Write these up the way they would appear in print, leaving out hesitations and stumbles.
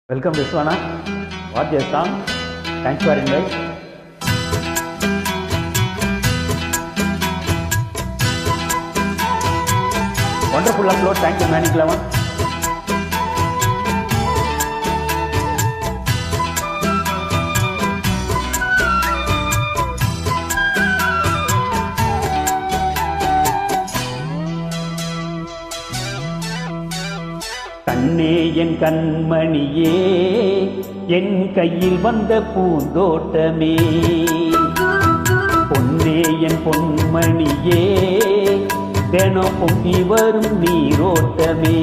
Welcome Rizwana. What's your song? Thanks for invite. Wonderful upload. Thank you, Manic Lavan. கண்ணே என் கண்மணியே, என் கையில் வந்த பூந்தோட்டமே, பொன்னே என் பொன்மணியே, தினம் பொங்கி வரும் நீரோட்டமே,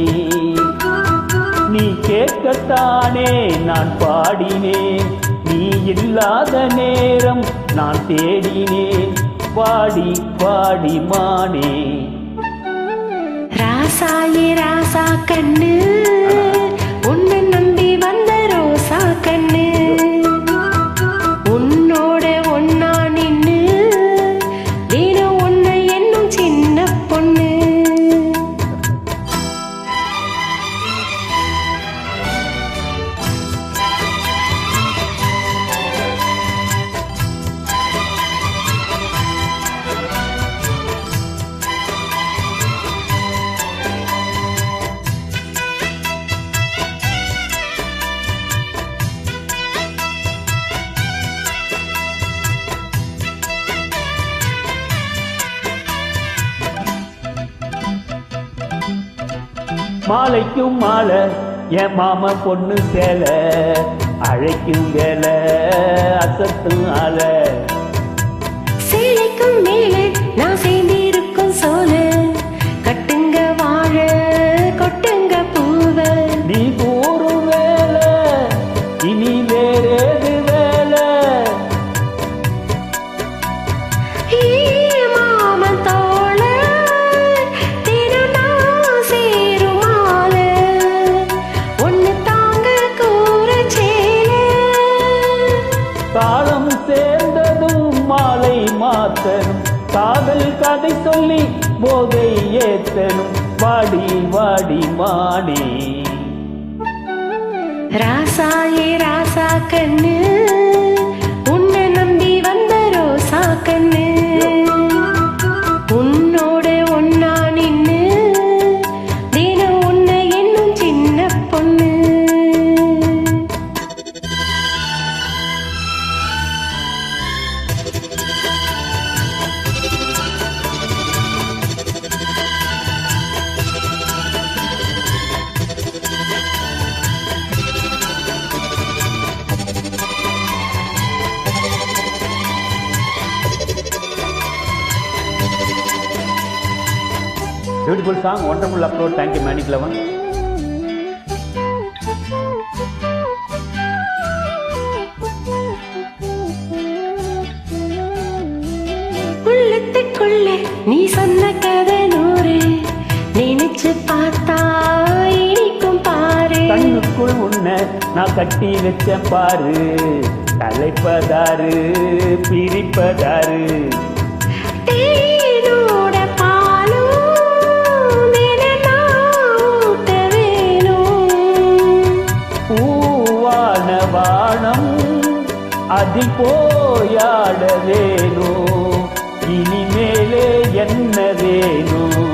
நீ கேட்கத்தானே நான் பாடினேன், நீ இல்லாத நேரம் நான் தேடினேன், பாடி பாடி மானே. ராசாயே ராசா கண்ணு, உன்னை நம்பி வந்த ரோசா கண்ணு, உன்னோட ஒன்னா நின்னு தினம் உன்னை என்னும் சின்ன பொண்ணு. மாலைக்கும் மாலை என் மாம பொண்ணு சேலை, அழைக்கும் வேலை அசத்தும் ஆல, சேலைக்கும் மேலே நான் சேர்ந்திருக்கும் சோல, கட்டுங்க வாழ கொட்டுங்க பூவ, நீ கூறும் வேலை இனி வேறேது வேலை, மாமன் தோள தினம் நான் சேரும் மால, ஒன்னு தாங்க கூற சேல, காலம் சேர்ந்ததும் மாலை மாத்தனும், காதல் கதை சொல்லி போதை ஏத்தனும், வாடி வாடி மானே. ராசாயே ராசா கண்ணு, உன்னை நம்பி வந்த ரோசா கண்ணு, உன்னோட ஒன்னா நின்னு தினம் உன்னை என்னும் சின்ன பொண்ணு. Beautiful song, wonderful upload. Thank you, Manic Lavan. உள்ளத்துக்குள்ள நீ சொன்ன கதை நூறு, நினைச்சு பார்த்தா இனிக்கும் பாரு, கண்ணுக்குள் உன்னை நான் கட்டி வச்ச பாரு, தலைப்பதாரு பிரிப்பதாரு, தேனோட பாலும் தினம் நான் ஊட்ட வேணும், பூவான வானம் அதில் போயாட வேணும், இனிமேலே என்ன வேணும்,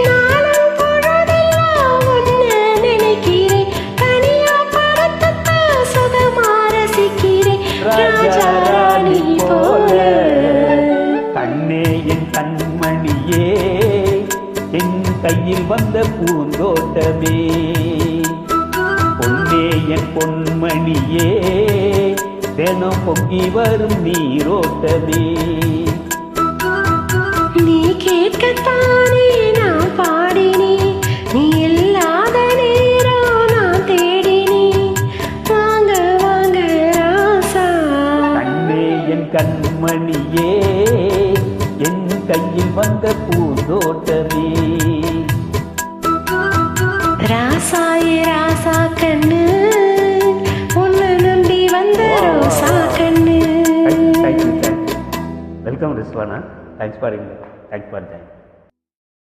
நானும் பொழுதெல்லாம் உன்னை நினைக்கிறேன், தனியா படத்தத்தை சுகமா ரசிக்கிறேன், ராஜா ராணி போல. கண்ணே என் கண்மணியே, என் கையில் வந்த பூந்தோட்டமே, பொன்னே என் பொன்மணியே, தினம் பொங்கி வரும் நீரோட்டமே, நீ கேட்கத்தானே நான் பாடினேன், நீ இல்லாத நேரம் நான் தேடினேன், வாங்க வாங்க ராசா. கண்ணே என் கண்மணியே, என் கையில் வந்த பூந்தோட்டமே. ராசாயே ராசா கண்ணு, உன்னை நம்பி வந்த ரோசா கண்ணு. Thank you. Welcome Rizwana. Thanks for joining.